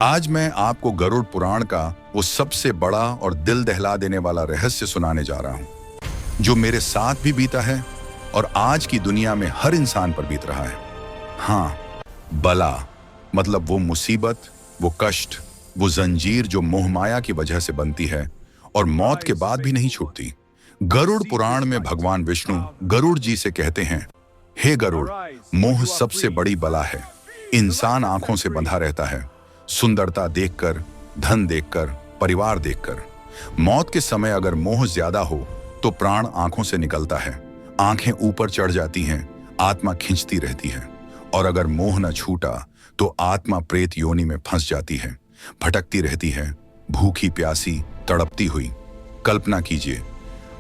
आज मैं आपको गरुड़ पुराण का वो सबसे बड़ा और दिल दहला देने वाला रहस्य सुनाने जा रहा हूं, जो मेरे साथ भी बीता है और आज की दुनिया में हर इंसान पर बीत रहा है। हाँ, बला मतलब वो मुसीबत, वो कष्ट, वो जंजीर जो मोह माया की वजह से बनती है और मौत के बाद भी नहीं छूटती। गरुड़ पुराण में भगवान विष्णु गरुड़ जी से कहते हैं, हे गरुड़, मोह सबसे बड़ी बला है। इंसान आंखों से बंधा रहता है, सुंदरता देखकर, धन देखकर, परिवार देखकर। मौत के समय अगर मोह ज्यादा हो तो प्राण आंखों से निकलता है, आंखें ऊपर चढ़ जाती हैं, आत्मा खिंचती रहती है। और अगर मोह न छूटा तो आत्मा प्रेत योनि में फंस जाती है, भटकती रहती है, भूखी प्यासी तड़पती हुई। कल्पना कीजिए,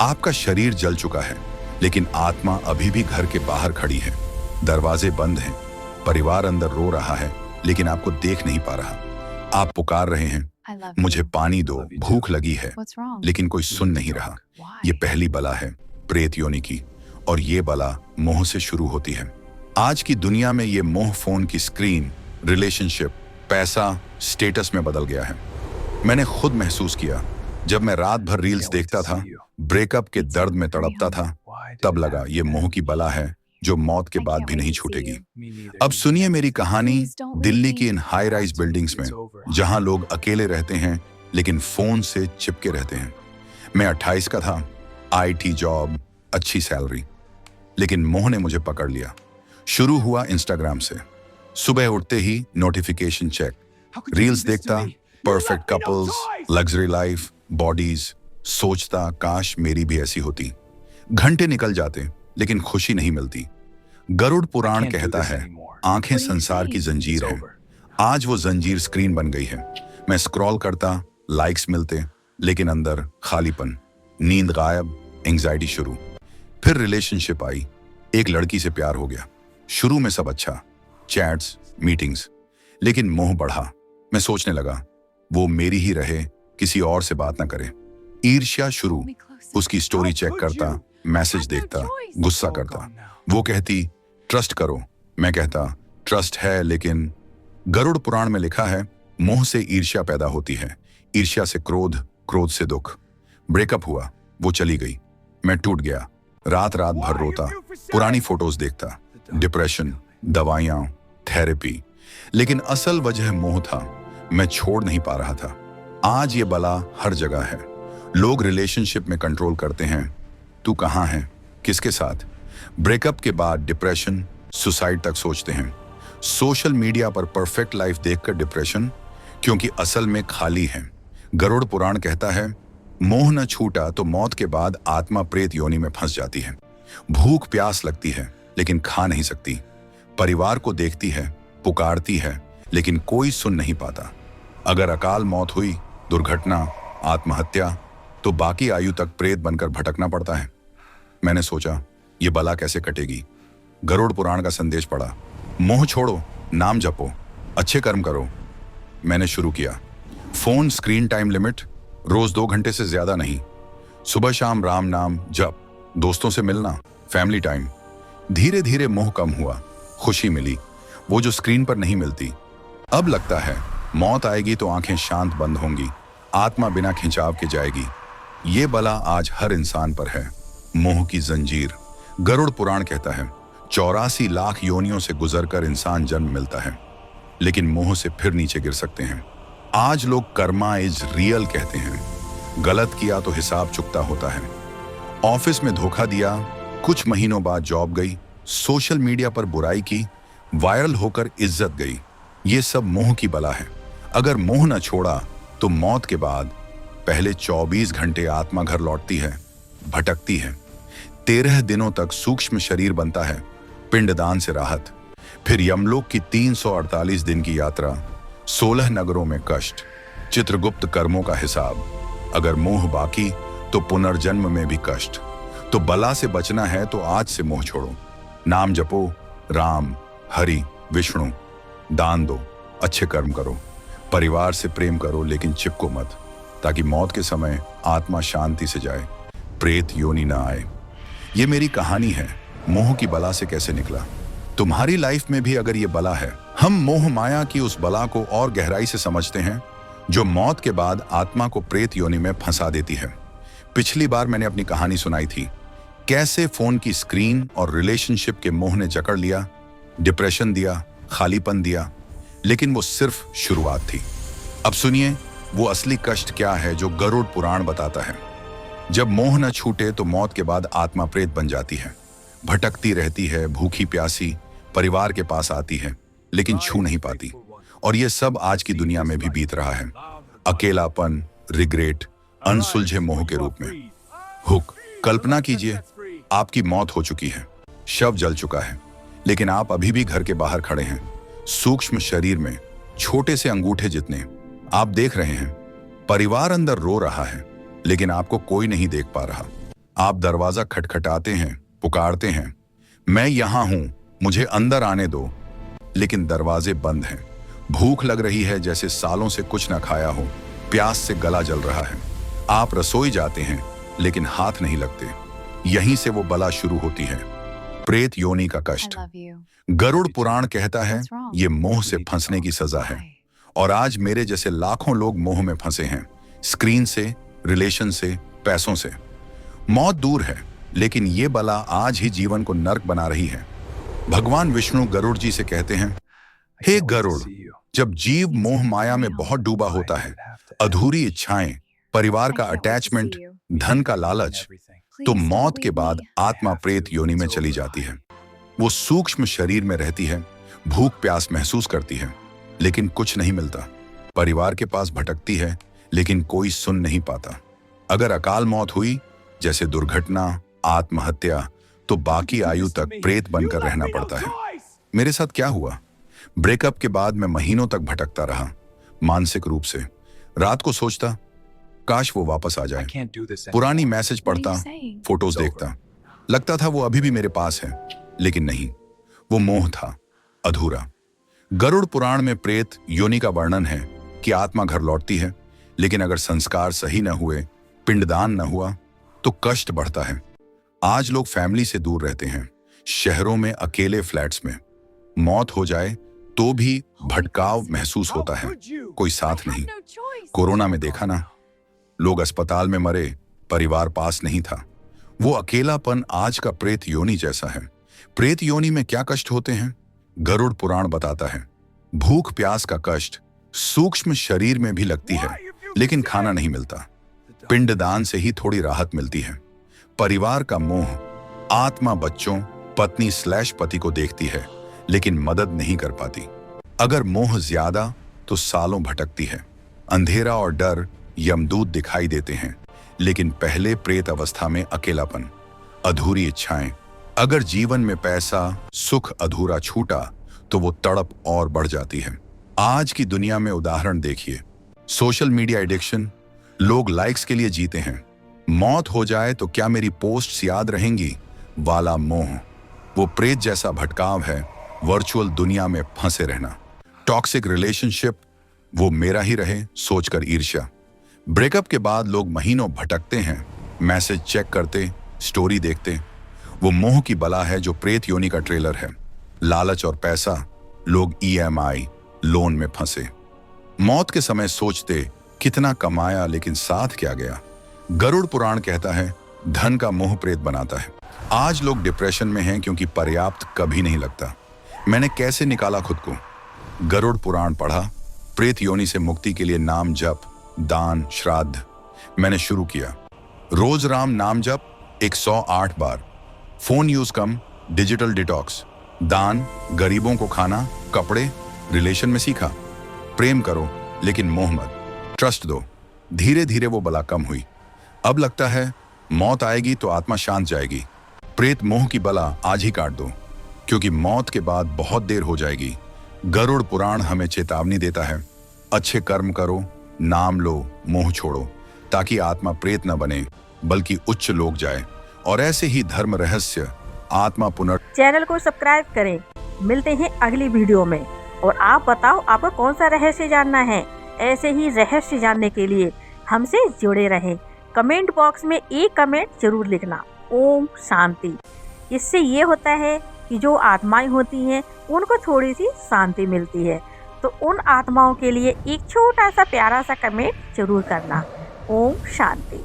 आपका शरीर जल चुका है लेकिन आत्मा अभी भी घर के बाहर खड़ी है। दरवाजे बंद हैं, परिवार अंदर रो रहा है लेकिन आपको देख नहीं पा रहा। आप पुकार रहे हैं, मुझे पानी दो, भूख लगी है, लेकिन कोई सुन नहीं रहा। ये पहली बला है प्रेत योनि की, और ये बला मोह से शुरू होती है। आज की दुनिया में ये मोह फोन की स्क्रीन, रिलेशनशिप, पैसा, स्टेटस में बदल गया है। मैंने खुद महसूस किया, जब मैं रात भर रील्स देखता था, ब्रेकअप के दर्द में तड़पता था, तब लगा ये मोह की बला है जो मौत के बाद भी नहीं छूटेगी। अब सुनिए मेरी कहानी दिल्ली की इन हाई राइज बिल्डिंग्स में, जहां लोग अकेले रहते हैं लेकिन फोन से चिपके रहते हैं। मैं 28 का था, आईटी जॉब, अच्छी सैलरी, लेकिन मोह ने मुझे पकड़ लिया। शुरू हुआ इंस्टाग्राम से। सुबह उठते ही नोटिफिकेशन चेक, रील्स देखता, perfect couples, luxury life, bodies. सोचता काश मेरी भी ऐसी होती। घंटे निकल जाते लेकिन खुशी नहीं मिलती। गरुड़ पुराण कहता है, आंखें संसार की जंजीर हैं। आज वो जंजीर स्क्रीन बन गई है। मैं स्क्रॉल करता, लाइक्स मिलते, लेकिन अंदर खालीपन, नींद गायब, एंजाइटी शुरू। फिर रिलेशनशिप आई, एक लड़की से प्यार हो गया। शुरू में सब अच्छा, चैट्स, मीटिंग्स, लेकिन मोह बढ़ा। मैं सोचने लगा, वो मेरी ही रहे, किसी और से बात ना करे। ईर्ष्या शुरू, उसकी स्टोरी चेक करता, मैसेज देखता, गुस्सा करता। वो कहती ट्रस्ट करो, मैं कहता ट्रस्ट है लेकिन। गरुड़ पुराण में लिखा है, मोह से ईर्ष्या पैदा होती है, ईर्ष्या से क्रोध, क्रोध से दुख। ब्रेकअप हुआ, वो चली गई, मैं टूट गया। रात रात भर रोता, पुरानी फोटोज देखता, डिप्रेशन, दवाइयां, थेरेपी, लेकिन असल वजह मोह था। मैं छोड़ नहीं पा रहा था। आज ये बला हर जगह है। लोग रिलेशनशिप में कंट्रोल करते हैं, तू कहाँ है, किसके साथ। ब्रेकअप के बाद डिप्रेशन, सुसाइड तक सोचते हैं। सोशल मीडिया पर परफेक्ट लाइफ देखकर डिप्रेशन, क्योंकि असल में खाली है। गरुड़ पुराण कहता है, मोह न छूटा तो मौत के बाद आत्मा प्रेत योनि में फंस जाती है। भूख प्यास लगती है लेकिन खा नहीं सकती। परिवार को देखती है, पुकारती है, लेकिन कोई सुन नहीं पाता। अगर अकाल मौत हुई, दुर्घटना, आत्महत्या, तो बाकी आयु तक प्रेत बनकर भटकना पड़ता है। मैंने सोचा, ये बला कैसे कटेगी। गरुड़ पुराण का संदेश पढ़ा, मोह छोड़ो, नाम जपो, अच्छे कर्म करो। मैंने शुरू किया। फोन स्क्रीन टाइम लिमिट, रोज 2 घंटे से ज्यादा नहीं। सुबह शाम राम नाम जप, दोस्तों से मिलना, फैमिली टाइम। धीरे धीरे मोह कम हुआ, खुशी मिली, वो जो स्क्रीन पर नहीं मिलती। अब लगता है मौत आएगी तो आंखें शांत बंद होंगी, आत्मा बिना खिंचाव के जाएगी। ये बला आज हर इंसान पर है, मोह की जंजीर। गरुड़ पुराण कहता है, 84 लाख योनियों से गुजरकर इंसान जन्म मिलता है, लेकिन मोह से फिर नीचे गिर सकते हैं। आज लोग कर्मा इज रियल कहते हैं, गलत किया तो हिसाब चुकता होता है। ऑफिस में धोखा दिया, कुछ महीनों बाद जॉब गई, सोशल मीडिया पर बुराई की, वायरल होकर इज्जत गई। ये सब मोह की बला है। अगर मोह न छोड़ा तो मौत के बाद पहले 24 घंटे आत्मा घर लौटती है, भटकती है। 13 दिनों तक सूक्ष्म शरीर बनता है, पिंडदान से राहत, फिर यमलोक की 348 दिन की यात्रा, 16 नगरों में कष्ट, चित्रगुप्त कर्मों का हिसाब। अगर मोह बाकी तो पुनर्जन्म में भी कष्ट। तो बला से बचना है तो आज से मोह छोड़ो, नाम जपो, राम, हरि, विष्णु, दान दो, अच्छे कर्म करो, परिवार से प्रेम करो लेकिन चिपको मत, ताकि मौत के समय आत्मा शांति से जाए, प्रेत योनि ना आए। ये मेरी कहानी है, मोह की बला से कैसे निकला। तुम्हारी लाइफ में भी अगर ये बला है हम मोह माया की उस बला को और गहराई से समझते हैं जो मौत के बाद आत्मा को प्रेत योनि में फंसा देती है। पिछली बार मैंने अपनी कहानी सुनाई थी, कैसे फोन की स्क्रीन और रिलेशनशिप के मोह ने जकड़ लिया, डिप्रेशन दिया, खालीपन दिया, लेकिन वो सिर्फ शुरुआत थी। अब सुनिए वो असली कष्ट क्या है जो गरुड़ पुराण बताता है। जब मोह न छूटे तो मौत के बाद आत्मा प्रेत बन जाती है, भटकती रहती है, भूखी प्यासी, परिवार के पास आती है लेकिन छू नहीं पाती। और ये सब आज की दुनिया में भी बीत रहा है, अकेलापन, रिग्रेट, अनसुलझे मोह के रूप में। हुक, कल्पना कीजिए आपकी मौत हो चुकी है, शव जल चुका है, लेकिन आप अभी भी घर के बाहर खड़े हैं, सूक्ष्म शरीर में, छोटे से अंगूठे जितने। आप देख रहे हैं परिवार अंदर रो रहा है लेकिन आपको कोई नहीं देख पा रहा। आप दरवाजा खटखटाते हैं, पुकारते हैं, मैं यहां हूं, मुझे अंदर आने दो, लेकिन दरवाजे बंद हैं। भूख लग रही है जैसे सालों से कुछ ना खाया हो, प्यास से गला जल रहा है। आप रसोई जाते हैं लेकिन हाथ नहीं लगते। यहीं से वो बला शुरू होती है, प्रेत योनि का कष्ट। गरुड़ पुराण कहता है ये मोह से फंसने की सजा है। और आज मेरे जैसे लाखों लोग मोह में फंसे हैं, स्क्रीन से, रिलेशन से, पैसों से। मौत दूर है लेकिन ये बला आज ही जीवन को नर्क बना रही है। भगवान विष्णु गरुड़ जी से कहते हैं, हे गरुड़, जब जीव मोह माया में बहुत डूबा होता है, अधूरी इच्छाएं, परिवार का अटैचमेंट, धन का लालच, तो मौत के बाद आत्मा प्रेत योनि में चली जाती है। वो सूक्ष्म शरीर में रहती है, भूख प्यास महसूस करती है लेकिन कुछ नहीं मिलता। परिवार के पास भटकती है लेकिन कोई सुन नहीं पाता। अगर अकाल मौत हुई जैसे दुर्घटना, आत्महत्या, तो बाकी आयु तक प्रेत बनकर रहना पड़ता है। मेरे साथ क्या हुआ, ब्रेकअप के बाद मैं महीनों तक भटकता रहा, मानसिक रूप से। रात को सोचता काश वो वापस आ जाए, पुरानी मैसेज पढ़ता, फोटोज देखता, लगता था वो अभी भी मेरे पास है, लेकिन नहीं, वो मोह था, अधूरा। गरुड़ पुराण में प्रेत योनि का वर्णन है कि आत्मा घर लौटती है, लेकिन अगर संस्कार सही न हुए, पिंडदान न हुआ, तो कष्ट बढ़ता है। आज लोग फैमिली से दूर रहते हैं, शहरों में अकेले फ्लैट्स में। मौत हो जाए तो भी भटकाव महसूस होता है, कोई साथ नहीं। कोरोना में देखा ना, लोग अस्पताल में मरे, परिवार पास नहीं था। वो अकेलापन आज का प्रेत योनि जैसा है। प्रेत योनि में क्या कष्ट होते हैं, गरुड़ पुराण बताता है। भूख प्यास का कष्ट सूक्ष्म शरीर में भी लगती है लेकिन खाना नहीं मिलता। पिंडदान से ही थोड़ी राहत मिलती है। परिवार का मोह, आत्मा बच्चों, पत्नी/पति को देखती है लेकिन मदद नहीं कर पाती। अगर मोह ज्यादा तो सालों भटकती है। अंधेरा और डर यमदूत दिखाई देते हैं, लेकिन पहले प्रेत अवस्था में अकेलापन, अधूरी इच्छाएं। अगर जीवन में पैसा, सुख अधूरा छूटा तो वो तड़प और बढ़ जाती है। आज की दुनिया में उदाहरण देखिए, सोशल मीडिया एडिक्शन, लोग लाइक्स के लिए जीते हैं। मौत हो जाए तो क्या मेरी पोस्ट्स याद रहेंगी वाला मोह, वो प्रेत जैसा भटकाव है। वर्चुअल दुनिया में फंसे रहना, टॉक्सिक रिलेशनशिप, वो मेरा ही रहे सोचकर ईर्ष्या। ब्रेकअप के बाद लोग महीनों भटकते हैं, मैसेज चेक करते, स्टोरी देखते। वो मोह की बला है जो प्रेत योनि का ट्रेलर है। लालच और पैसा, लोग EMI, लोन में फंसे। मौत के समय सोचते कितना कमाया लेकिन साथ क्या गया। गरुड़ पुराण कहता है धन का मोह प्रेत बनाता है। आज लोग डिप्रेशन में हैं क्योंकि पर्याप्त कभी नहीं लगता। मैंने कैसे निकाला खुद को, गरुड़ पुराण पढ़ा, प्रेत योनि से मुक्ति के लिए नाम जप, दान, श्राद्ध मैंने शुरू किया। रोज राम नाम जप 108 बार, फोन यूज कम, डिजिटल डिटॉक्स, दान, गरीबों को खाना, कपड़े, रिलेशन में सीखा, प्रेम करो लेकिन मोह मत, ट्रस्ट दो। धीरे धीरे वो बला कम हुई। अब लगता है मौत आएगी तो आत्मा शांत जाएगी। प्रेत मोह की बला आज ही काट दो, क्योंकि मौत के बाद बहुत देर हो जाएगी। गरुड़ पुराण हमें चेतावनी देता है, अच्छे कर्म करो, नाम लो, मोह छोड़ो, ताकि आत्मा प्रेत न बने बल्कि उच्च लोक जाए। और ऐसे ही धर्म रहस्य, आत्मा चैनल को सब्सक्राइब करें। मिलते हैं अगली वीडियो में। और आप बताओ आपको कौन सा रहस्य जानना है। ऐसे ही रहस्य जानने के लिए हमसे जुड़े रहें। कमेंट बॉक्स में एक कमेंट जरूर लिखना, ओम शांति। इससे ये होता है कि जो आत्माएं होती हैं उनको थोड़ी सी शांति मिलती है। तो उन आत्माओं के लिए एक छोटा सा प्यारा सा कमेंट जरूर करना। ओम शांति।